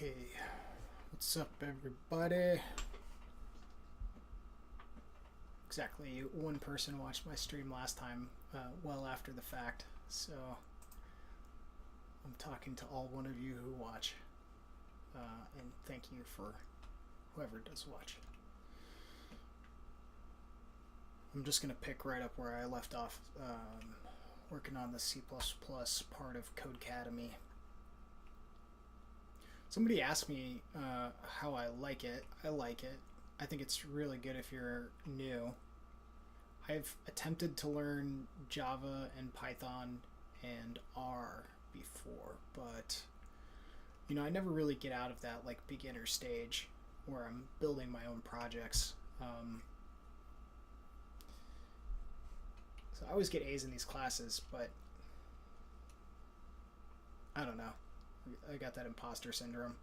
Okay, what's up, everybody? Exactly one person watched my stream last time, well after the fact, so I'm talking to all one of you who watch, and thank you for whoever does watch. I'm just going to pick right up where I left off, working on the C++ part of CodeCademy. Somebody asked me how I like it. I like it. I think it's really good if you're new. I've attempted to learn Java and Python and R before, but I never really get out of that like beginner stage where I'm building my own projects. So I always get A's in these classes, but I don't know. I got that imposter syndrome.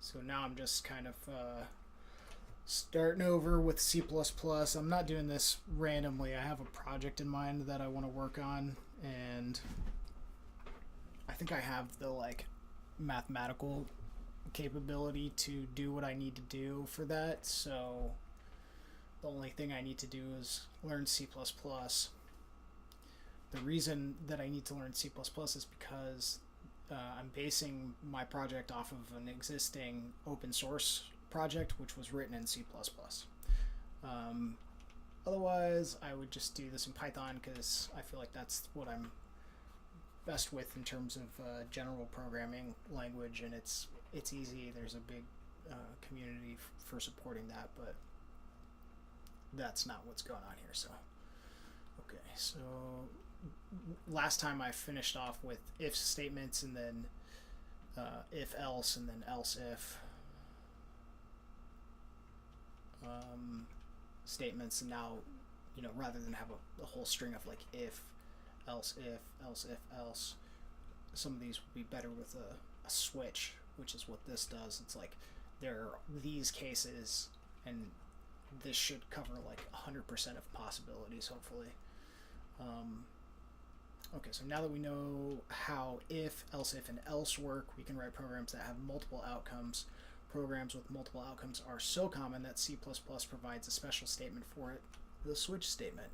So now I'm just kind of starting over with C++. I'm not doing this randomly. I have a project in mind that I want to work on, and I think I have the like mathematical capability to do what I need to do for that. So the only thing I need to do is learn C++. The reason that I need to learn C++ is because I'm basing my project off of an existing open source project which was written in C++. Otherwise, I would just do this in Python because I feel like that's what I'm best with in terms of general programming language, and it's easy. There's a big community for supporting that, but that's not what's going on here. So, okay, so last time I finished off with if statements and then if else and then else if statements, and now rather than have a whole string of like if else if else if else, some of these would be better with a switch, which is what this does. It's like there are these cases and this should cover like 100% of possibilities, hopefully. Okay, so now that we know how if, else if, and else work, we can write programs that have multiple outcomes. Programs with multiple outcomes are so common that C++ provides a special statement for it, the switch statement.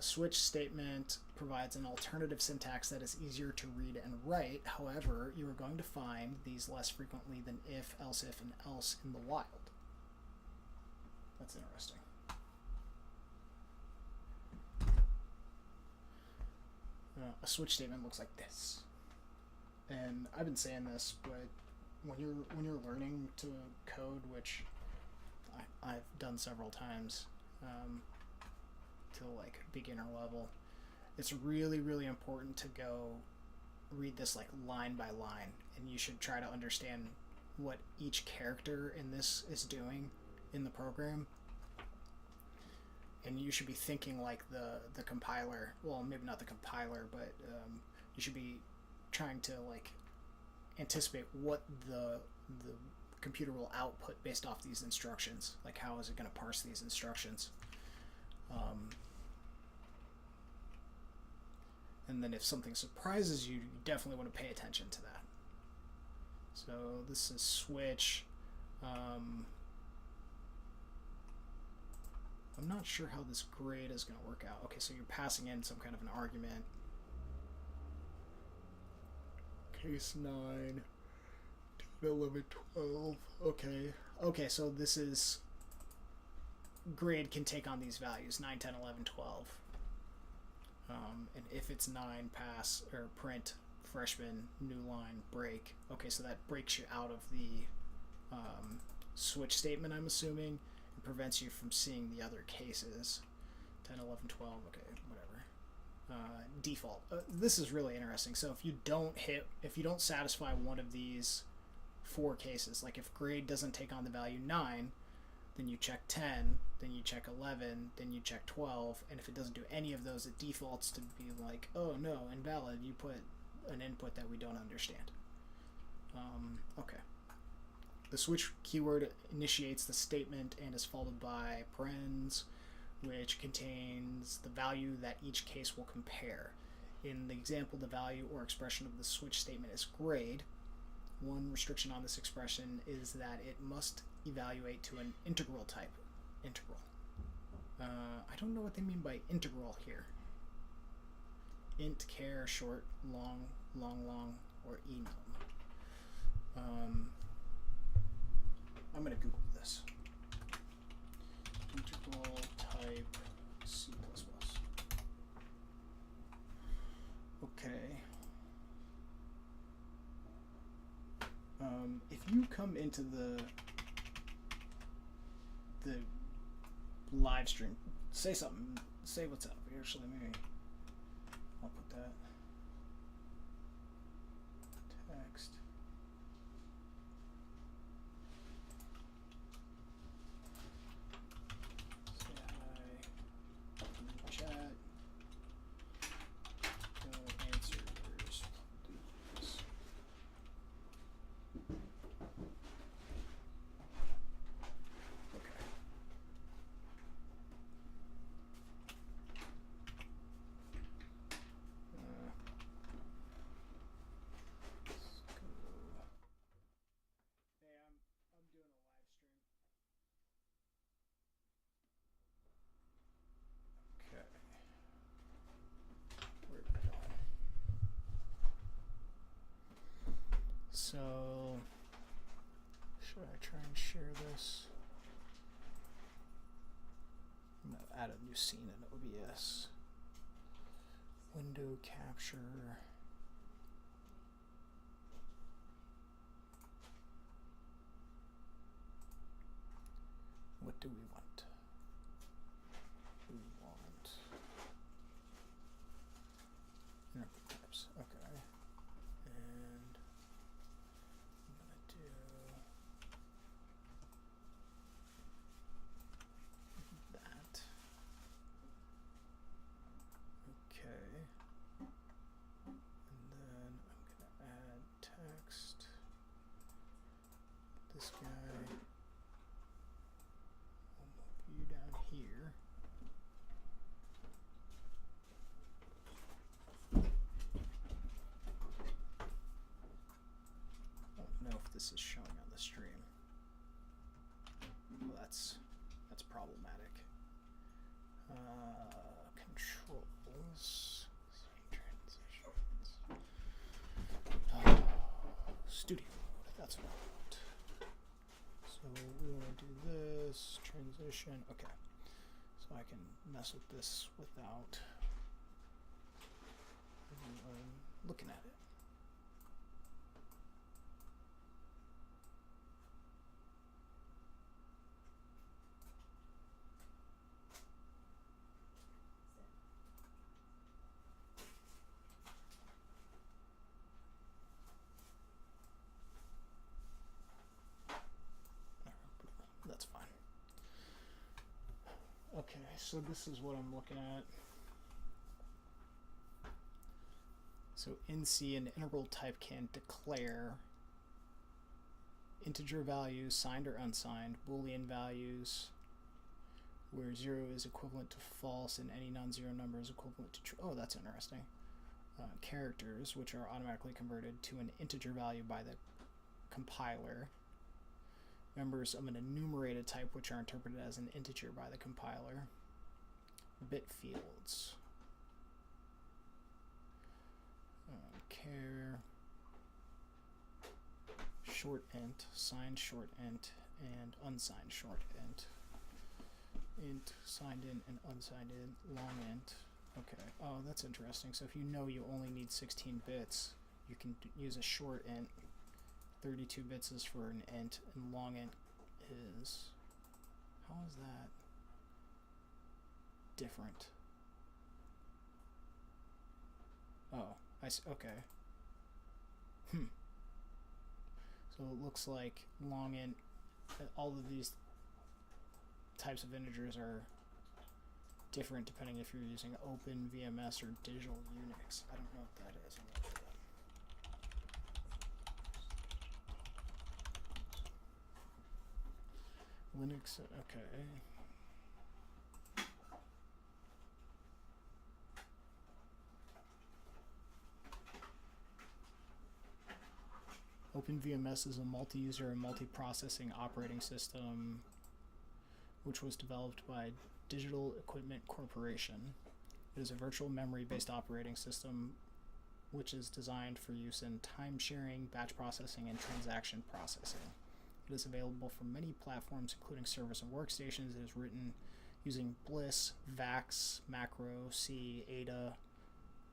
A switch statement provides an alternative syntax that is easier to read and write. However, you are going to find these less frequently than if, else if, and else in the wild. That's interesting. A switch statement looks like this, and I've been saying this, but when you're learning to code, which I've done several times to like beginner level, it's really, really important to go read this like line by line, and you should try to understand what each character in this is doing in the program. And you should be thinking like the compiler. Well, maybe not the compiler, but you should be trying to like anticipate what the computer will output based off these instructions. Like, how is it going to parse these instructions? And then if something surprises you, you definitely want to pay attention to that. So this is switch. I'm not sure how this grade is going to work out. Okay, so you're passing in some kind of an argument. Case 9, 10, 11, 12. Okay, so this is grade can take on these values, 9, 10, 11, 12. And if it's 9, pass, or print, freshman, new line, break. Okay, so that breaks you out of the switch statement, I'm assuming. Prevents you from seeing the other cases. 10, 11, 12, okay, whatever. Default. This is really interesting. So if you don't satisfy one of these 4 cases, like if grade doesn't take on the value 9, then you check 10, then you check 11, then you check 12, and if it doesn't do any of those, it defaults to be like, oh no, invalid, you put an input that we don't understand. Okay. The switch keyword initiates the statement and is followed by parens, which contains the value that each case will compare. In the example, the value or expression of the switch statement is grade, one restriction on this expression is that it must evaluate to an integral type. Integral. I don't know what they mean by integral here. Int, char, short, long, or enum. I'm going to Google this. Integral type C++. Okay. If you come into the live stream, say something. Say what's up. Actually, maybe I'll put that text. Say hi in the chat. No answers, please. Okay. I'm doing a live stream. Okay. Where did it go? So, should I try and share this? I'm going to add a new scene in OBS. Window capture. What do we want? We want interval types. Okay. And I'm going to do that. Okay. And then I'm going to add text. This guy. You down here. I don't know if this is showing on the stream. Well, that's problematic. Controls, transitions. Studio mode. That's what I want. So we want to do this transition. Okay, so I can mess with this without anyone looking at it. That's fine. Okay, so this is what I'm looking at. So in C, an integral type can declare integer values, signed or unsigned, Boolean values, where 0 is equivalent to false and any non-zero number is equivalent to true. Oh, that's interesting. Characters, which are automatically converted to an integer value by the compiler. Members of an enumerated type, which are interpreted as an integer by the compiler. Bit fields. Char, short int, signed short int, and unsigned short int. Int, signed int, and unsigned int, long int. Okay, oh, that's interesting. So if you know you only need 16 bits, you can use a short int. 32 bits is for an int, and long int is... How is that different? Oh, I see. Okay. So it looks like long int, all of these types of integers are different depending if you're using Open, VMS, or Digital Unix. I don't know what that is. Linux, okay. OpenVMS is a multi-user and multi-processing operating system which was developed by Digital Equipment Corporation. It is a virtual memory-based operating system which is designed for use in time sharing, batch processing, and transaction processing. It is available for many platforms, including servers and workstations. It is written using Bliss, VAX, Macro, C, Ada,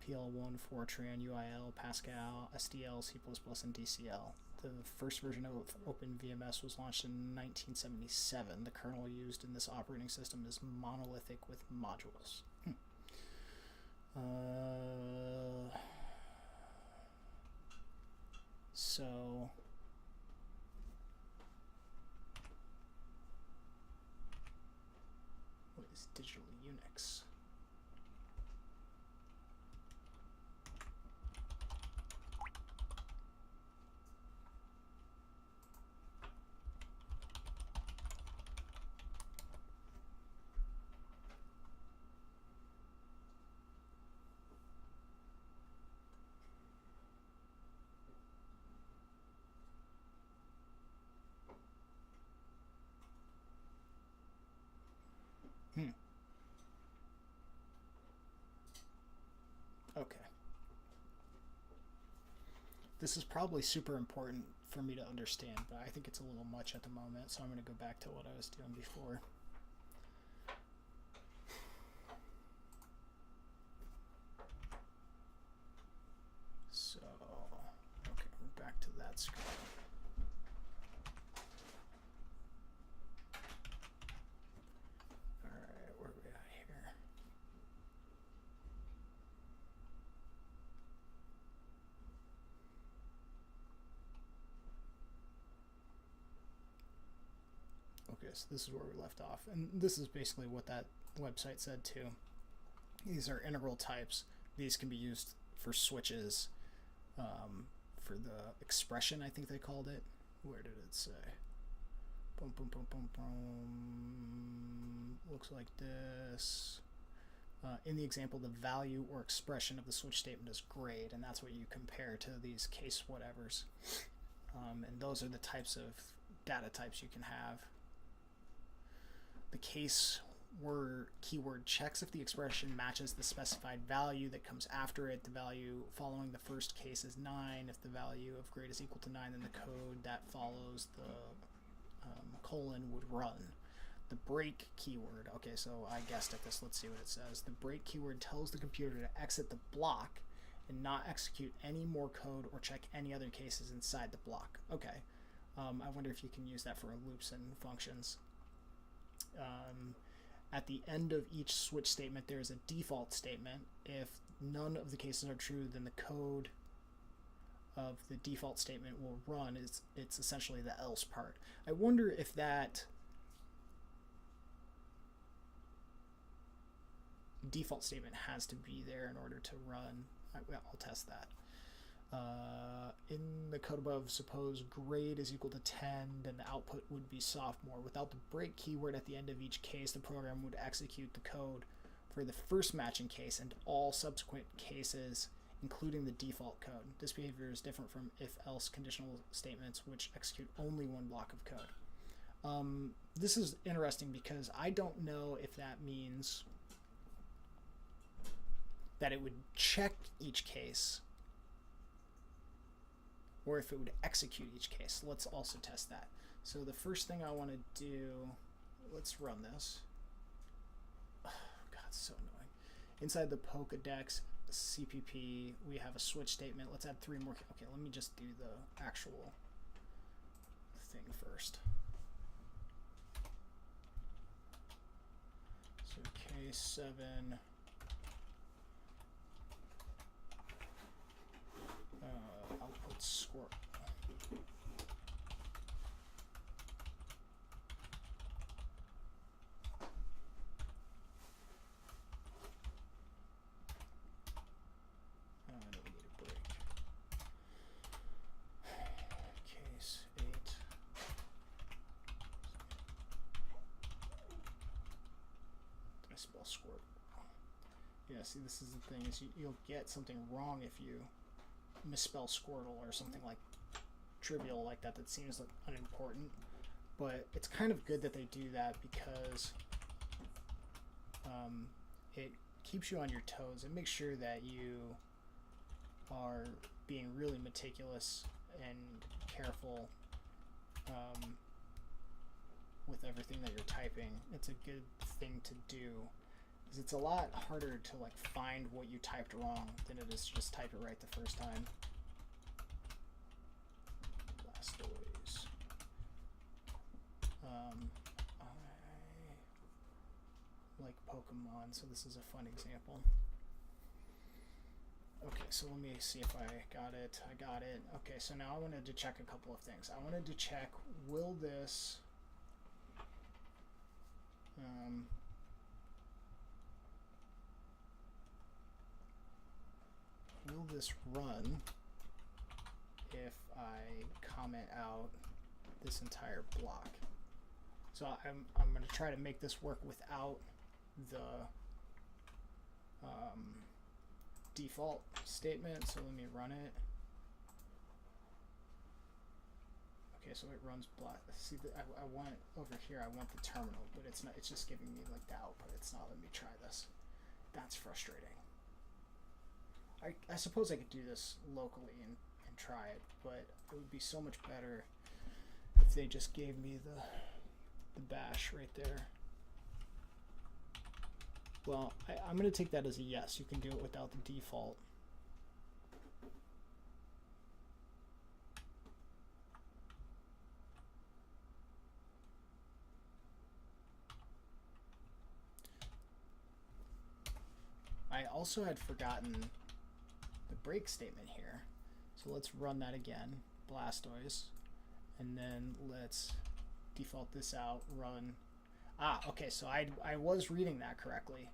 PL1, Fortran, UIL, Pascal, SDL, C++, and DCL. The first version of OpenVMS was launched in 1977. The kernel used in this operating system is monolithic with modules. So what is digital Unix? Okay. This is probably super important for me to understand, but I think it's a little much at the moment, so I'm going to go back to what I was doing before. So, okay, we're back to that screen. All right, where are we at here? Okay, so this is where we left off, and this is basically what that website said too. These are integral types. These can be used for switches, for the expression, I think they called it. Where did it say? Boom, boom, boom, boom, boom. Looks like this. In the example, the value or expression of the switch statement is grade, and that's what you compare to these case whatevers. And those are the types of data types you can have. The case keyword checks if the expression matches the specified value that comes after it. The value following the first case is 9. If the value of grade is equal to 9, then the code that follows the colon would run. The break keyword, okay, so I guessed at this. Let's see what it says. The break keyword tells the computer to exit the block and not execute any more code or check any other cases inside the block. Okay, I wonder if you can use that for loops and functions. At the end of each switch statement, there is a default statement. If none of the cases are true, then the code of the default statement will run. It's essentially the else part. I wonder if that default statement has to be there in order to run. I'll test that. In the code above, suppose grade is equal to 10, then the output would be sophomore. Without the break keyword at the end of each case, the program would execute the code for the first matching case and all subsequent cases, including the default code. This behavior is different from if-else conditional statements, which execute only one block of code. This is interesting because I don't know if that means that it would check each case or if it would execute each case. Let's also test that. So the first thing I want to do, let's run this. Oh, God, it's so annoying. Inside the Pokédex CPP, we have a switch statement. Let's add 3 more. Okay, let me just do the actual thing first. So K7. Output score. I don't need a break. Case 8. Did I spell squirt? Yeah, see, this is the thing, is you'll get something wrong if you misspell Squirtle or something like trivial like that that seems like unimportant. But it's kind of good that they do that because it keeps you on your toes. It makes sure that you are being really meticulous and careful with everything that you're typing. It's a good thing to do because it's a lot harder to like find what you typed wrong than it is to just type it right the first time. Blastoise. I like Pokemon, so this is a fun example. Okay, so let me see if I got it. I got it. Okay, so now I wanted to check a couple of things. I wanted to check, will this run if I comment out this entire block? So I'm going to try to make this work without the default statement. So let me run it. Okay, so it runs block. See, I want over here. I want the terminal, but it's not. It's just giving me like the output. It's not letting me try this. That's frustrating. I suppose I could do this locally and try it, but it would be so much better if they just gave me the bash right there. Well, I'm going to take that as a yes. You can do it without the default. I also had forgotten the break statement here. So let's run that again, Blastoise, and then let's default this out, run. Okay, so I was reading that correctly.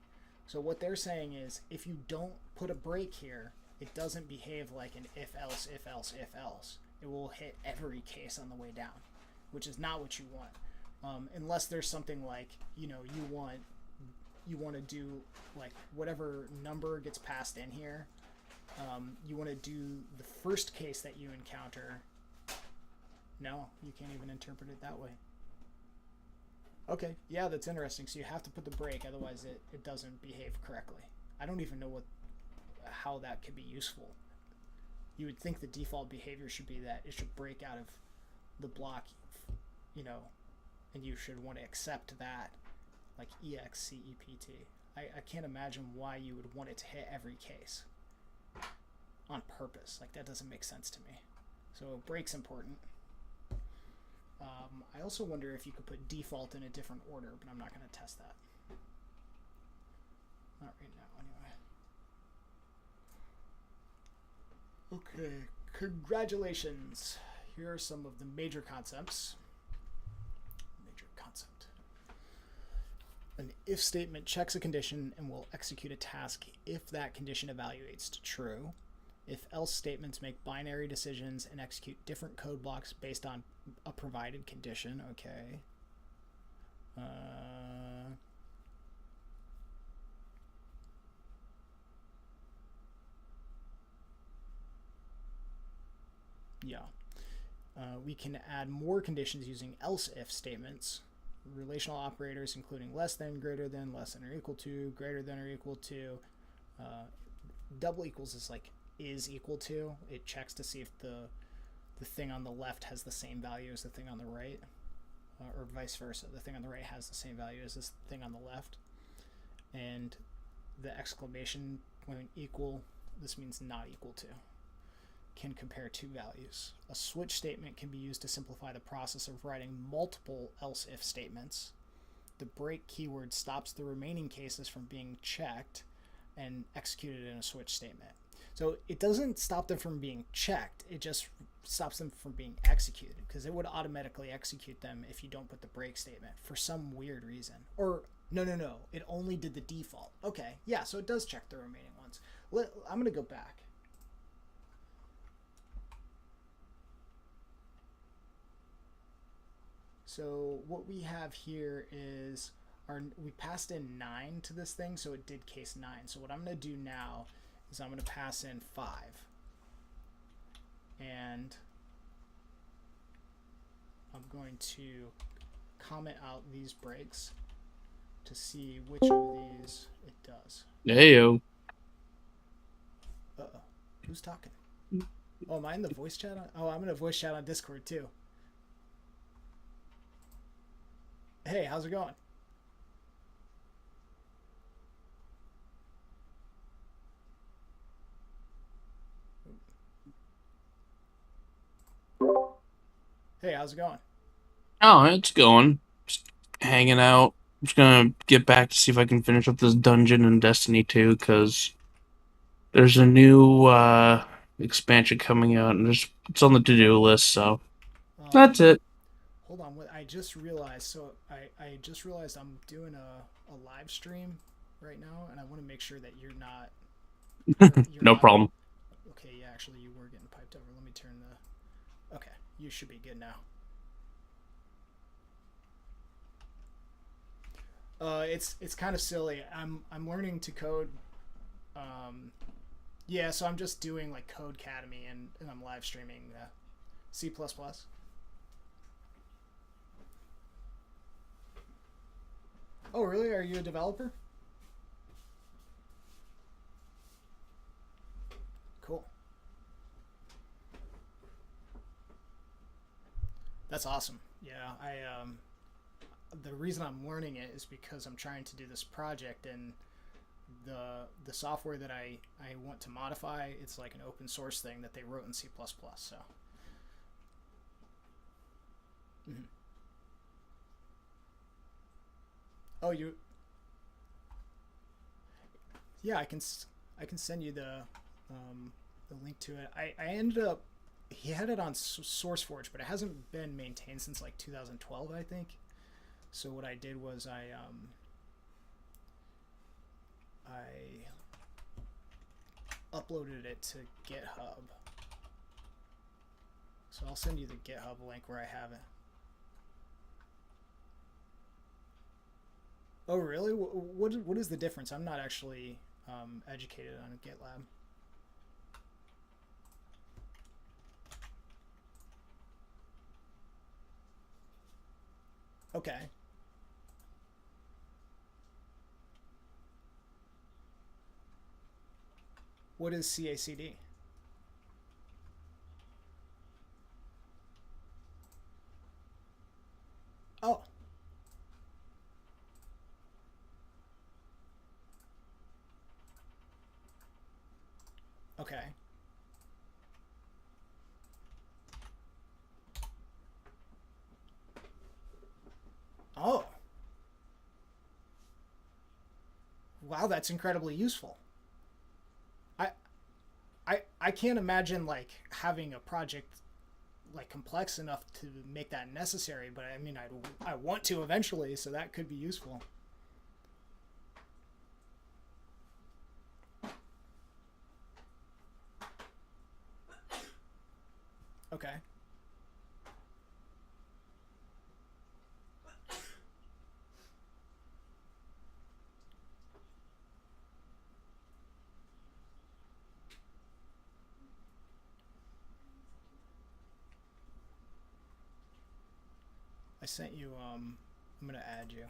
So what they're saying is if you don't put a break here, it doesn't behave like an if else, if else, if else. It will hit every case on the way down, which is not what you want. Unless there's something like, you know, you want to do like whatever number gets passed in here. You want to do the first case that you encounter. No, you can't even interpret it that way. Okay, yeah, that's interesting. So you have to put the break, otherwise it doesn't behave correctly. I don't even know how that could be useful. You would think the default behavior should be that it should break out of the block, you know, and you should want to accept that, like EXCEPT. I can't imagine why you would want it to hit every case on purpose. Like, that doesn't make sense to me. So break's important. I also wonder if you could put default in a different order, but I'm not going to test that. Not right now, anyway. Okay, congratulations. Here are some of the major concepts. Major concept. An if statement checks a condition and will execute a task if that condition evaluates to true. If else statements make binary decisions and execute different code blocks based on a provided condition. Okay. Yeah. We can add more conditions using else if statements. Relational operators including less than, greater than, less than or equal to, greater than or equal to. Double equals is like is equal to. It checks to see if the thing on the left has the same value as the thing on the right, or vice versa. The thing on the right has the same value as this thing on the left. And the exclamation point equal, this means not equal to, can compare two values. A switch statement can be used to simplify the process of writing multiple else if statements. The break keyword stops the remaining cases from being checked and executed in a switch statement. So it doesn't stop them from being checked, it just stops them from being executed, because it would automatically execute them if you don't put the break statement for some weird reason. Or no, it only did the default. Okay, yeah, so it does check the remaining ones. I'm going to go back. So what we have here is we passed in 9 to this thing, so it did case 9. So what I'm going to do now is I'm going to pass in 5. And going to comment out these breaks to see which of these it does. Heyo. Uh-oh. Who's talking? Oh, am I in the voice chat? Oh, I'm in a voice chat on Discord too. Hey, how's it going? Hey, how's it going? Oh, it's going. Just hanging out. I'm just gonna get back to see if I can finish up this dungeon in Destiny 2, because there's a new expansion coming out, and it's on the to-do list, so that's Um, it. hold on. I just realized. So I just realized I'm doing a live stream right now, and I want to make sure that you're No not. problem. Okay, yeah, actually, you were getting piped over. Let me turn the. Okay, you should be good now. It's kind of silly. I'm learning to code. Um, yeah, so I'm just doing like CodeCademy and I'm live streaming C++. Oh, really? Are you a developer? Cool. That's awesome. Yeah, the reason I'm learning it is because I'm trying to do this project, and the software that I want to modify, it's like an open source thing that they wrote in C++. So. Mm-hmm. Oh, you. Yeah, I can send you the link to it. I ended up he had it on SourceForge, but it hasn't been maintained since like 2012, I think. So what I did was I uploaded it to GitHub. So I'll send you the GitHub link where I have it. Oh, really? What is the difference? I'm not actually educated on GitLab. Okay. What is CACD? Oh, okay. Oh, wow, that's incredibly useful. I I can't imagine like having a project like complex enough to make that necessary, but I mean I want to eventually, so that could be useful. Okay. I sent you I'm going to add you.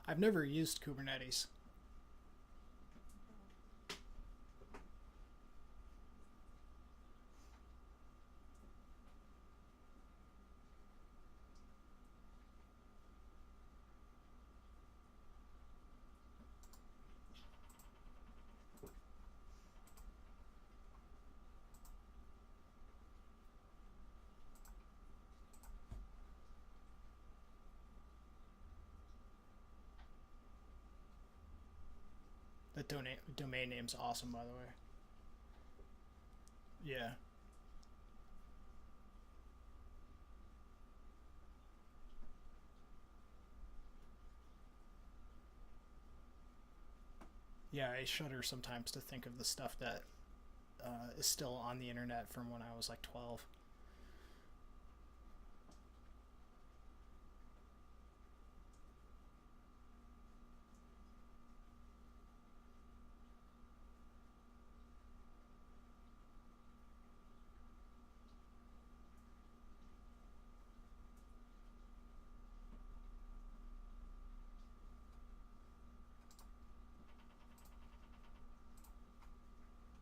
I've never used Kubernetes. The domain name's awesome, by the way. Yeah. Yeah, I shudder sometimes to think of the stuff that is still on the internet from when I was like 12.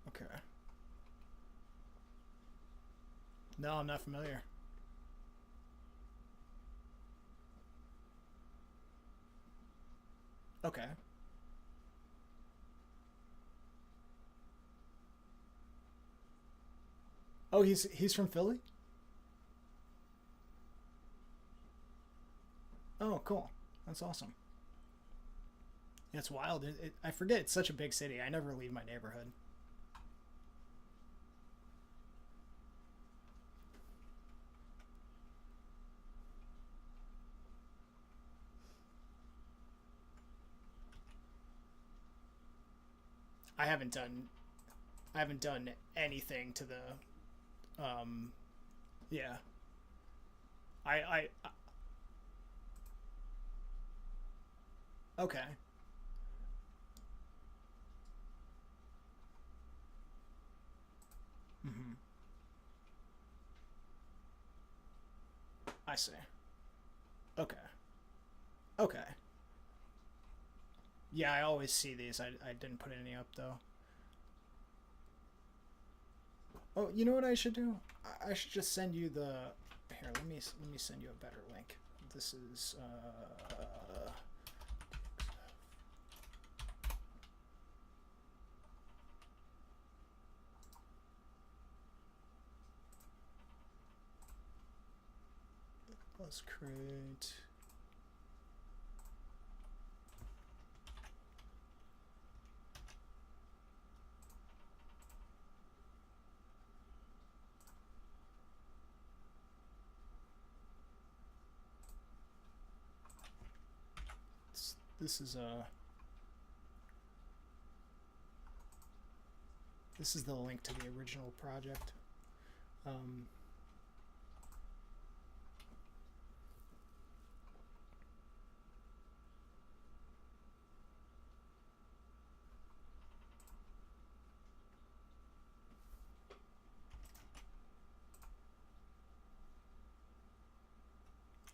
Okay. No, I'm not familiar. Okay. Oh, he's from Philly? Oh, cool. That's awesome. Yeah, it's wild. I forget it's such a big city. I never leave my neighborhood. I haven't done I haven't done anything to the yeah. I okay. Mhm. I see. Okay. Okay. Yeah, I always see these. I didn't put any up though. Oh, you know what I should do? I should just send you the. Here, let me send you a better link. This is let's create. This is a. This is the link to the original project. Um,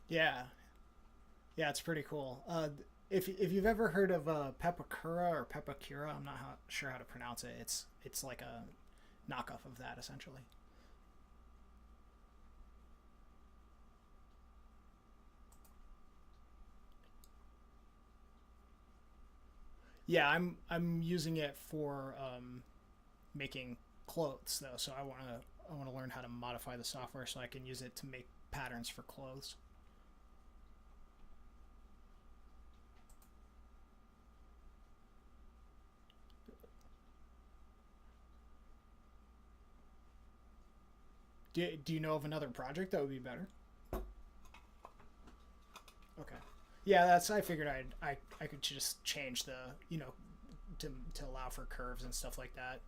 yeah, yeah, it's pretty cool. If you've ever heard of Pepakura or Pepakura, I'm not sure how to pronounce it. It's like a knockoff of that essentially. Yeah, I'm using it for making clothes though, so I want to learn how to modify the software so I can use it to make patterns for clothes. Do you know of another project that would be better? Okay. Yeah, that's I figured I could just change the to allow for curves and stuff like that.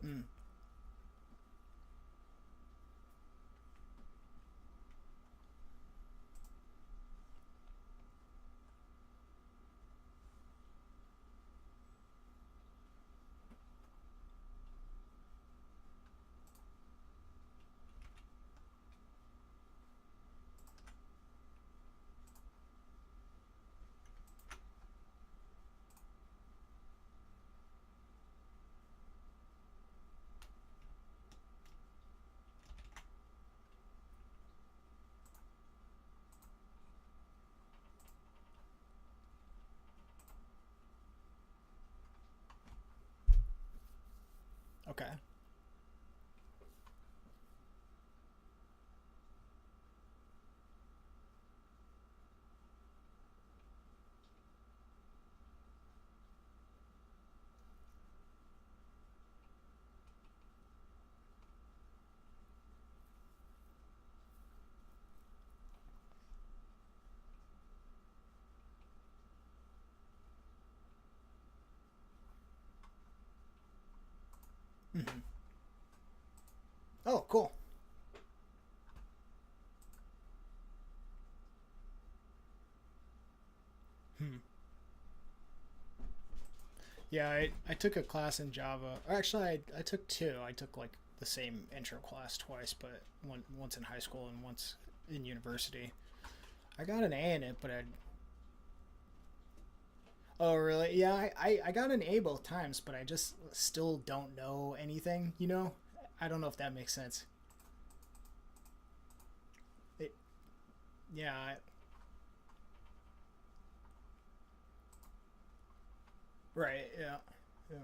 Mm, okay. Oh, cool. Hmm. Yeah, I took a class in Java. Or actually, I took two. I took like the same intro class twice, but once in high school and once in university. I got an A in it, but I. Oh, really? Yeah, I got an A both times, but I just still don't know anything, you know? I don't know if that makes sense. It, yeah, right, yeah. Yeah.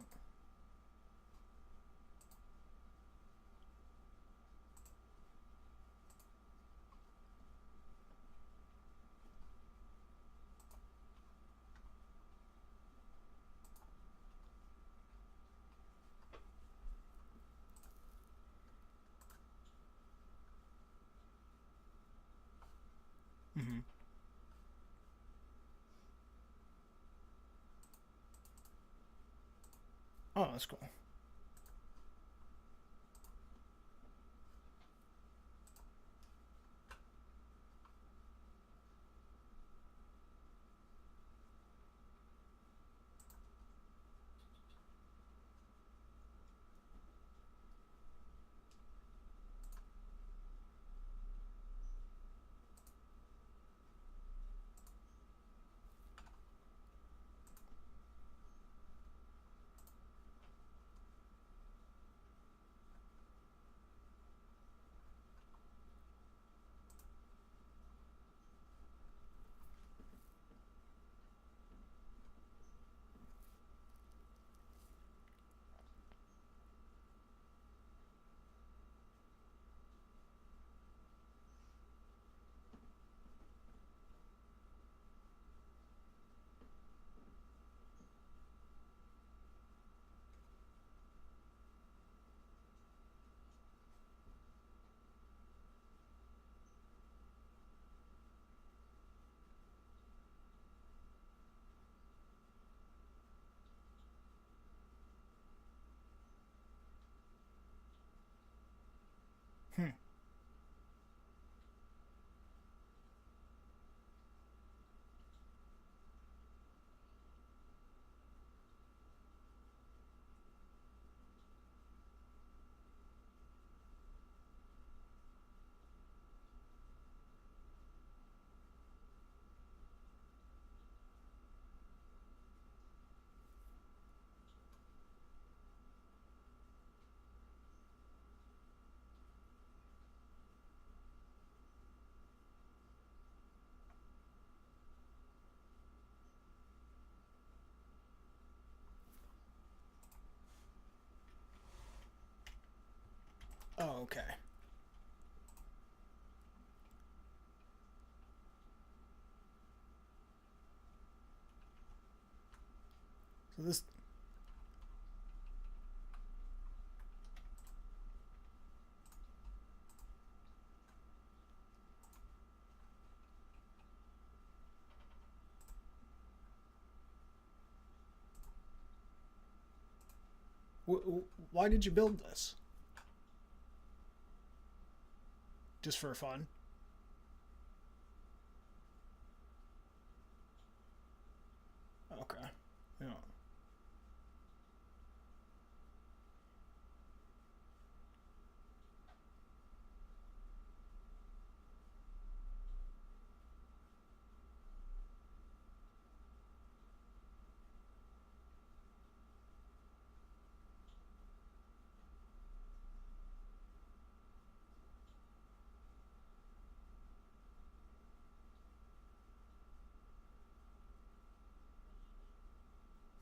Hmm. Oh, that's cool. Hmm. Oh, okay. So this. Why did you build this? Just for fun? Okay. Yeah.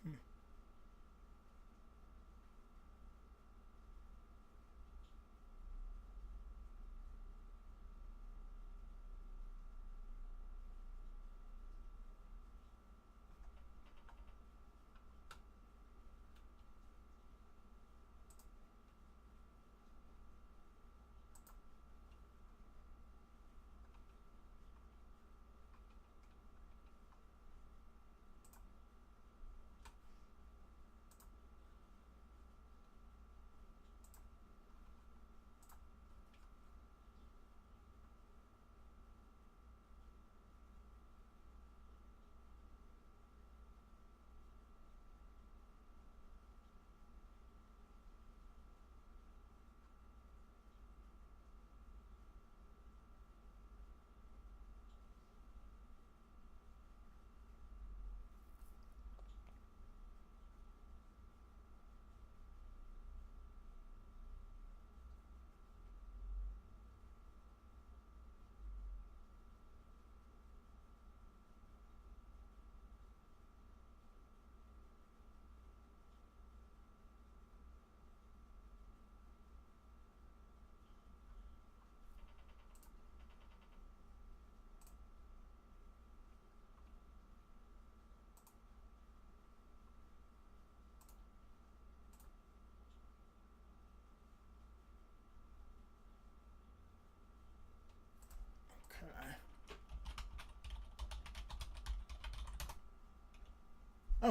Hmm.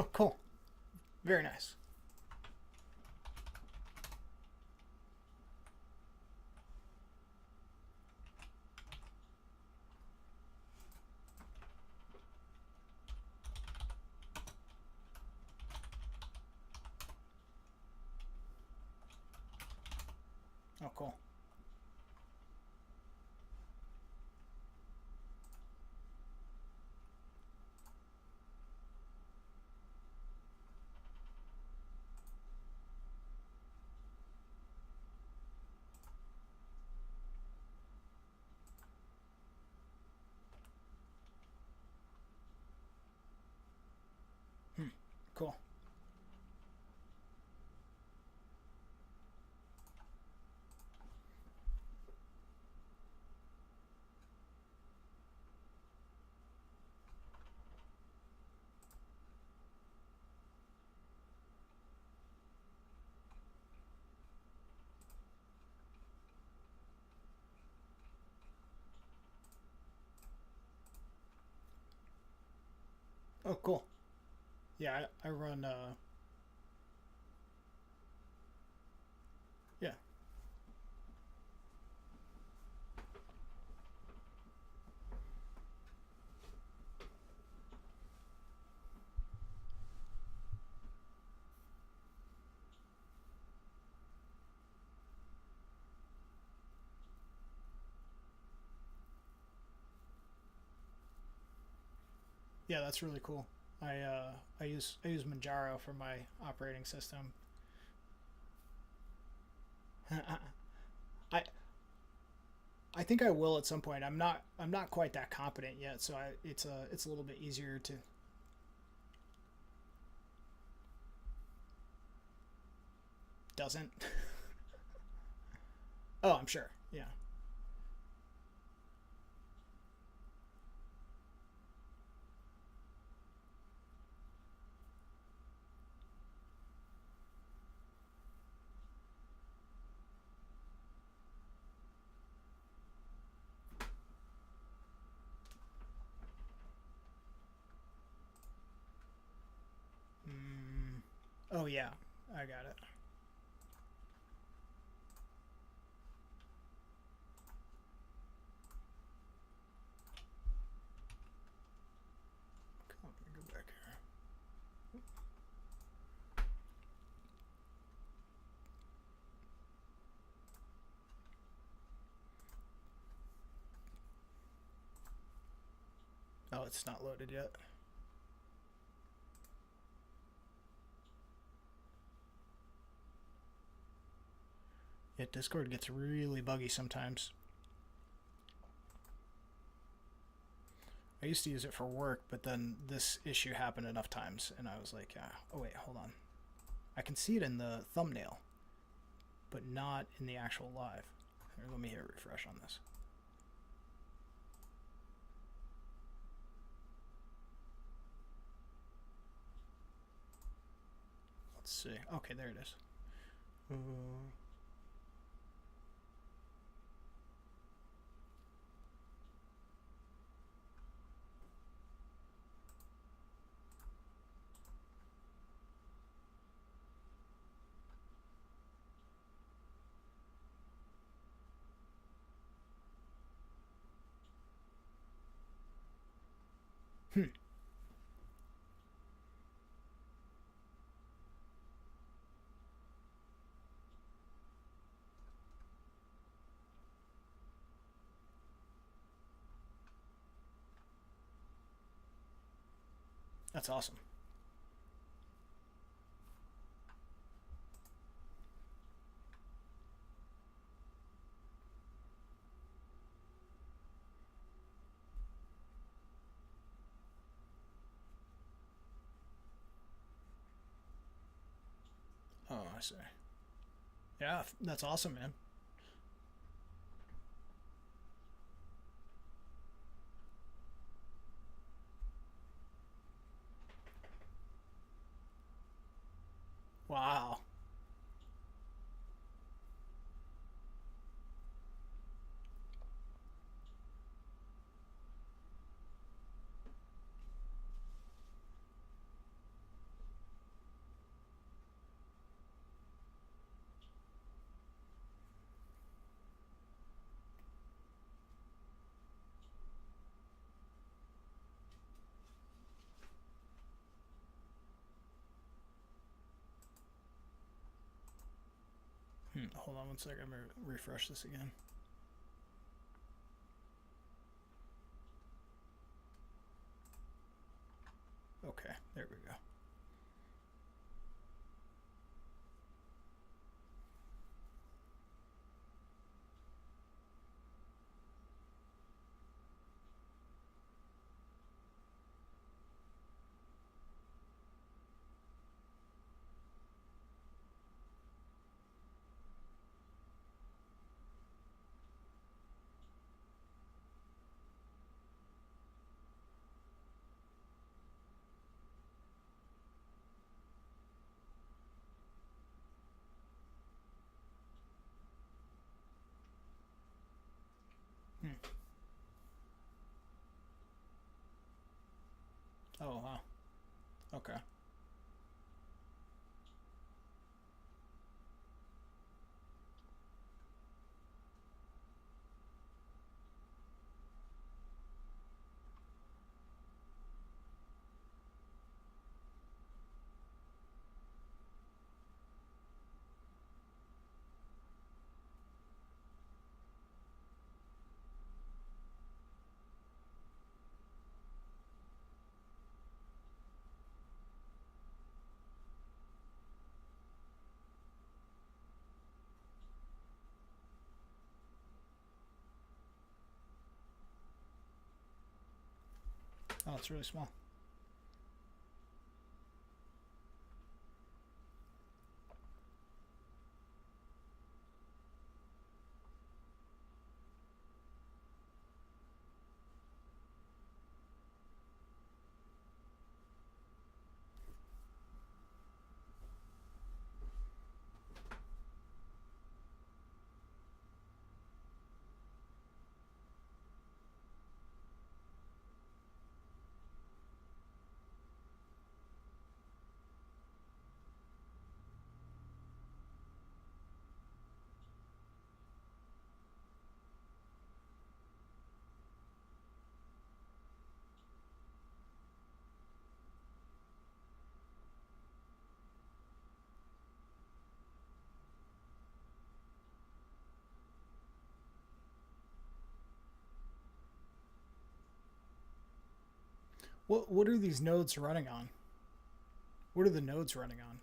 Oh, cool. Very nice. Oh, cool. Cool. Oh, cool. Yeah, I run. Yeah. Yeah, that's really cool. I use Manjaro for my operating system. I I think I will at some point. I'm not quite that competent yet, so it's a little bit easier to. Doesn't. Oh, I'm sure. Yeah. Mm, oh yeah, I got it. Come on, go back here. Oh, it's not loaded yet. Yeah, Discord gets really buggy sometimes. I used to use it for work, but then this issue happened enough times, and I was like, yeah. Oh wait, hold on. I can see it in the thumbnail, but not in the actual live. Here, let me hit refresh on this. Let's see. Okay, there it is. Hmm. That's awesome. Oh, I see. Yeah, that's awesome, man. Wow. Hold on one second. I'm going to refresh this again. Okay, there we go. Oh, wow. Okay. Oh, it's really small. What are these nodes running on? What are the nodes running on?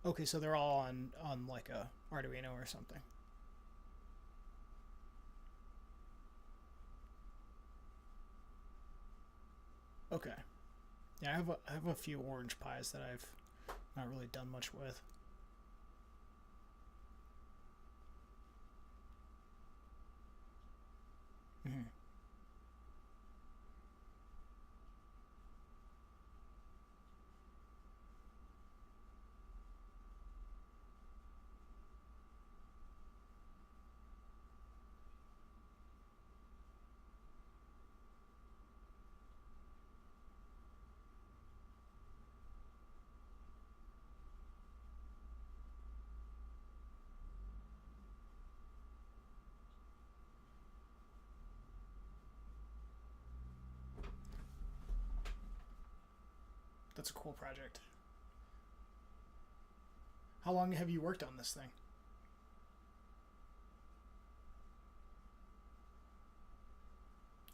Okay, so they're all on like a Arduino or something. Okay. Yeah, I have a few orange pies that I've not really done much with. Mm-hmm. That's a cool project. How long have you worked on this thing?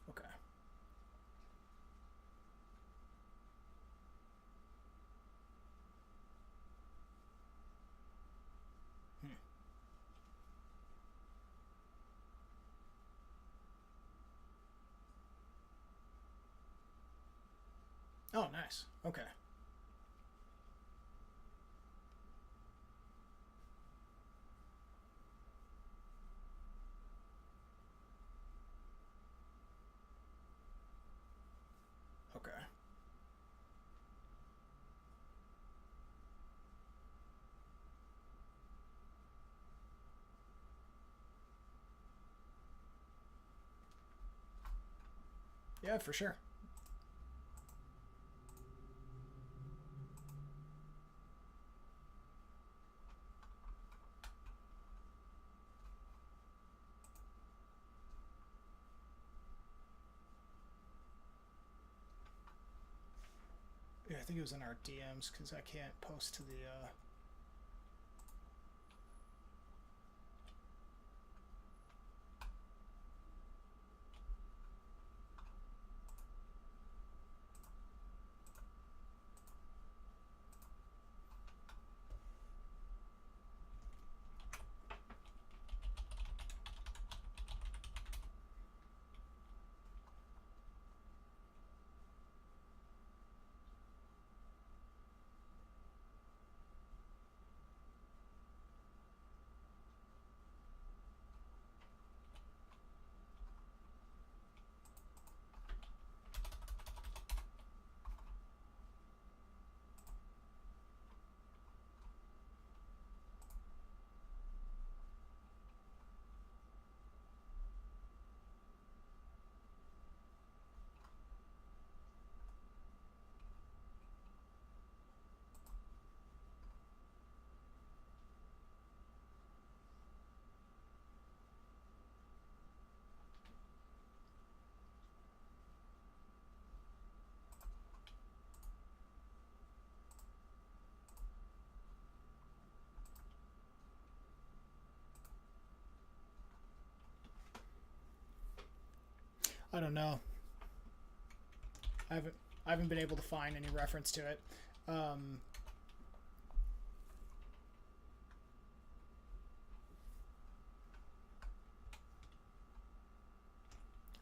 Okay. Hmm. Oh, nice. Okay. Okay. Yeah, for sure. think it was in our DMs because I can't post to the. I don't know. I haven't been able to find any reference to it.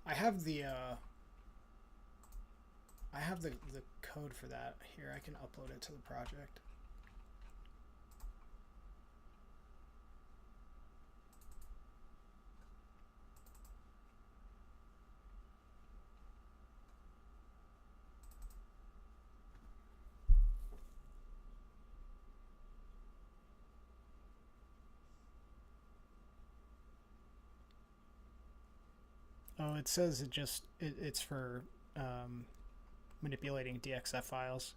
I have the the code for that here. I can upload it to the project. Oh, it says it's for manipulating DXF files.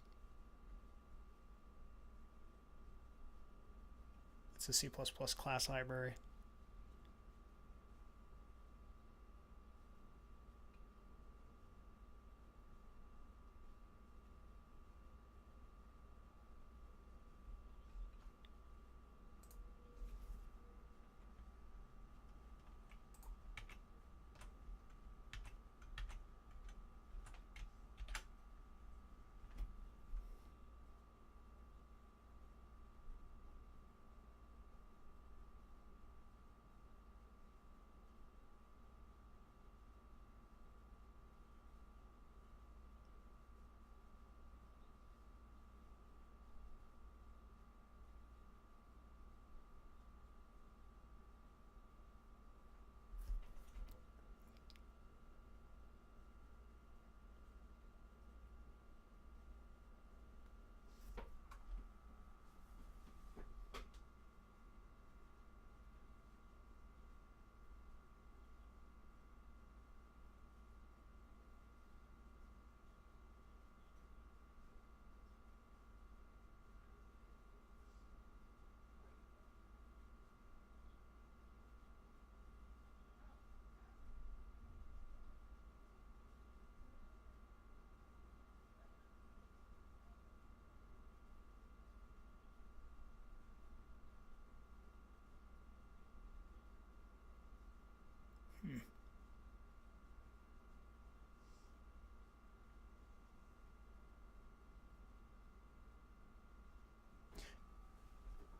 It's a C++ class library.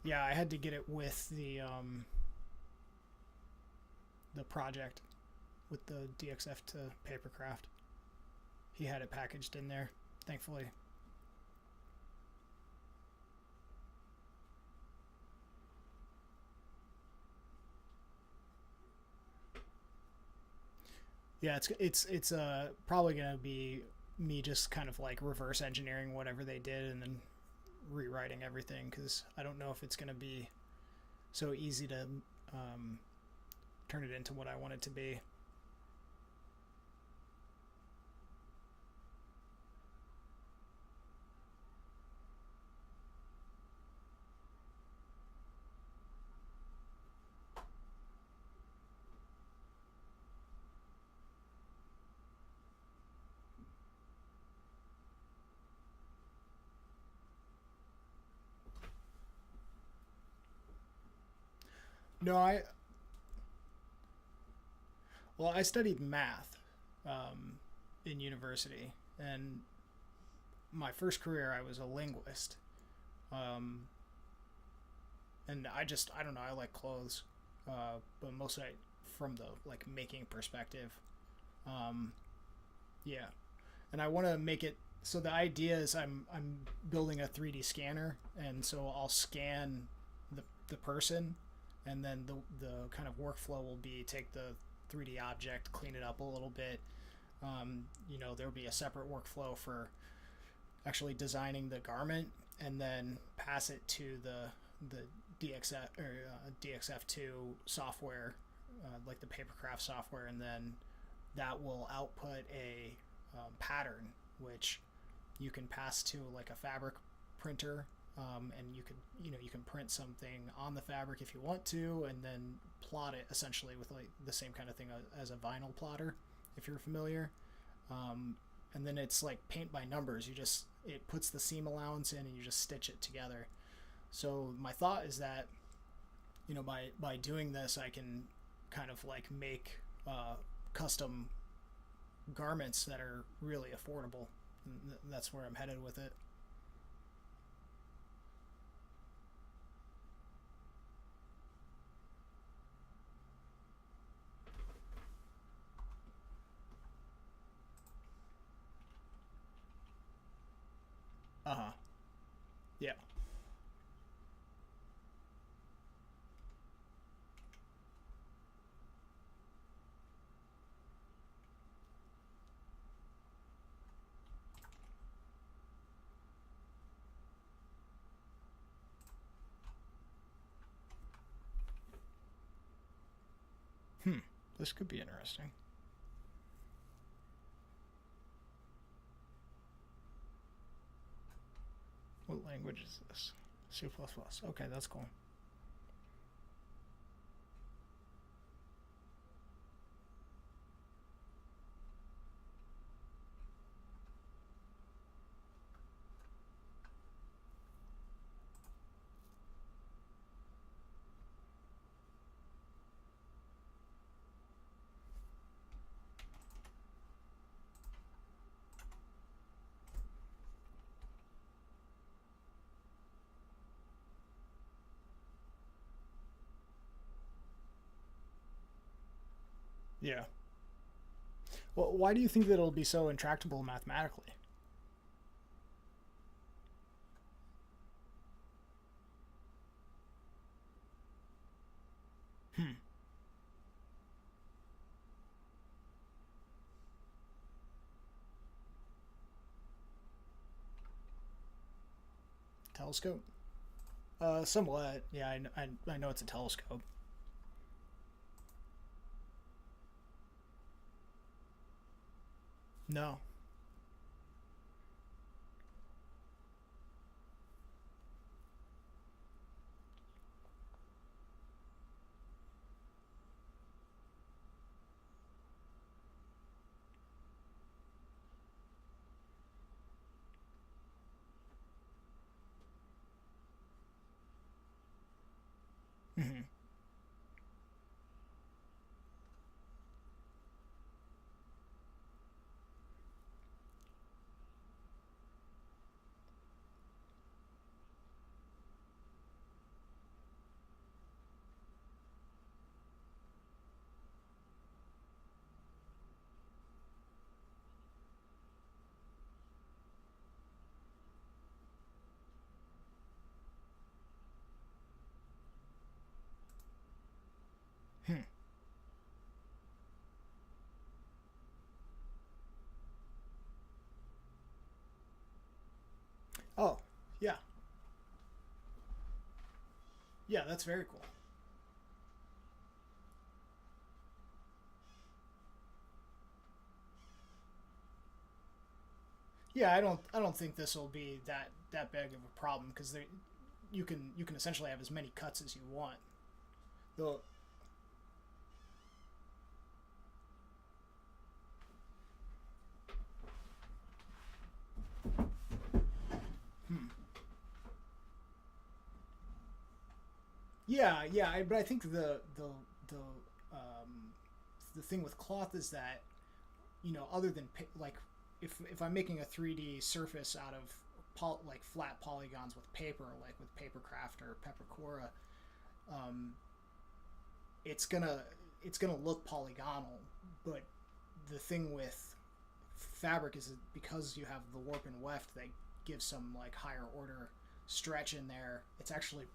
Yeah, I had to get it with the project with the DXF to Papercraft. He had it packaged in there, thankfully. Yeah, it's probably gonna be me just kind of like reverse engineering whatever they did and then rewriting everything because I don't know if it's gonna be so easy to turn it into what I want it to be. No, I studied math um, in university, and my first career I was a linguist. Um, and I don't know, I like clothes, but mostly from the like making perspective. Um, yeah, and I want to make it so the idea is I'm building a 3D scanner, and so I'll scan the person, and then the kind of workflow will be take the 3D object, clean it up a little bit. There'll be a separate workflow for actually designing the garment, and then pass it to the DXF2 software, like the papercraft software, and then that will output a pattern which you can pass to like a fabric printer, and you can print something on the fabric if you want to, and then plot it essentially with like the same kind of thing as a vinyl plotter, if you're familiar. Um, and then it's like paint by numbers. It puts the seam allowance in, and you just stitch it together. So my thought is that by doing this, I can kind of like make custom garments that are really affordable. And that's where I'm headed with it. Uh huh. Yeah. Hmm. This could be interesting. What language is this? C++. Okay, that's cool. Yeah. Well, why do you think that it'll be so intractable mathematically? Hmm. Telescope? Somewhat. Yeah, I know it's a telescope. No. Hmm. Hmm. Oh, yeah. Yeah, that's very cool. Yeah, I don't think this will be that big of a problem because you can essentially have as many cuts as you want. Though, hmm. Yeah, yeah. But I think um, the thing with cloth is that, other than like if I'm making a 3D surface out of like flat polygons with paper, like with Papercraft or Peppercora, um, it's gonna it's gonna look polygonal. But the thing with fabric is that because you have the warp and weft that gives some like higher order stretch in there, it's actually,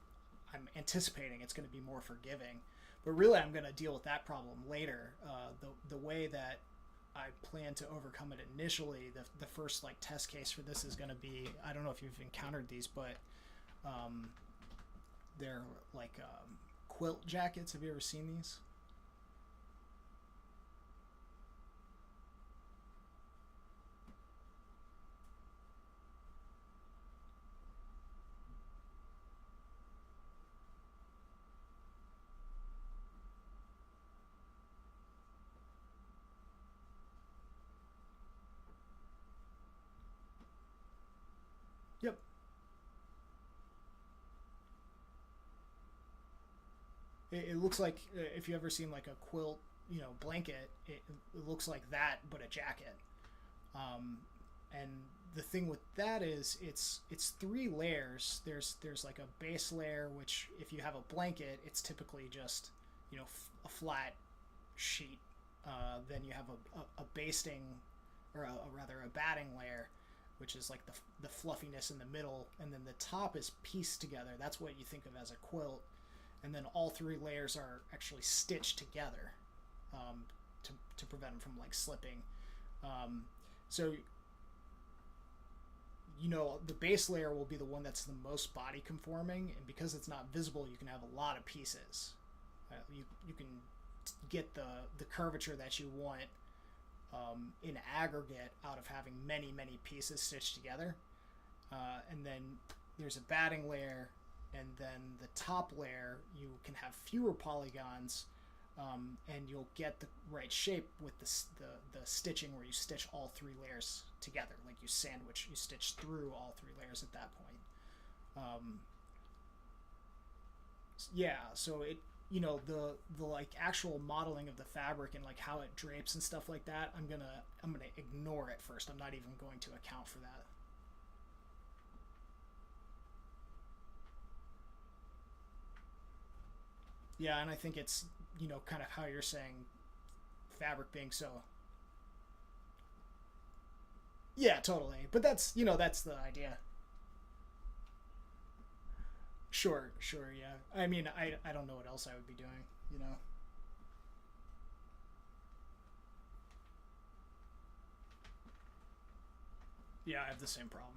I'm anticipating it's going to be more forgiving. But really, I'm going to deal with that problem later. The way that I plan to overcome it initially, the first like test case for this is going to be, I don't know if you've encountered these, but um, they're like quilt jackets. Have you ever seen these? Yep. It looks like, if you ever seen like a quilt, blanket, it looks like that, but a jacket. Um, and the thing with that is it's three layers. There's like a base layer, which if you have a blanket, it's typically just a flat sheet. Then you have a basting, or rather a batting layer, which is like the fluffiness in the middle, and then the top is pieced together. That's what you think of as a quilt, and then all three layers are actually stitched together, um, to prevent them from like slipping. Um, so the base layer will be the one that's the most body conforming, and because it's not visible, you can have a lot of pieces. You can get the curvature that you want, in aggregate, out of having many pieces stitched together. And then there's a batting layer, and then the top layer you can have fewer polygons, and you'll get the right shape with the stitching, where you stitch all three layers together, like you stitch through all three layers at that point. Yeah, so the like actual modeling of the fabric and like how it drapes and stuff like that, I'm gonna ignore it first. I'm not even going to account for that. Yeah, and I think it's kind of how you're saying, fabric being so. Yeah, totally. But that's the idea. Sure, sure, yeah. I mean, I don't know what else I would be doing, you know. Yeah, I have the same problem.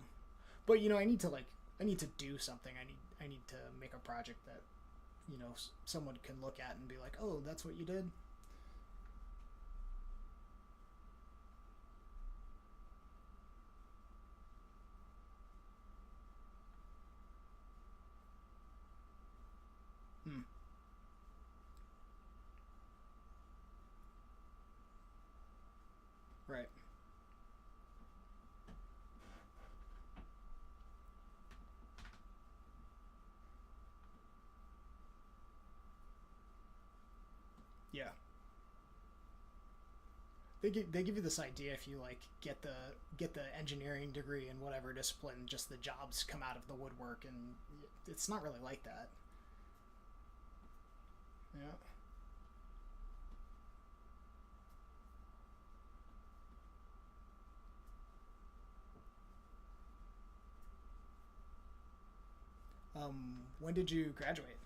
But I need to do something. I need to make a project that someone can look at and be like, "Oh, that's what you did." Hmm. Right. Yeah. They give you this idea, if you like get the engineering degree in whatever discipline, just the jobs come out of the woodwork, and it's not really like that. Yeah. When did you graduate?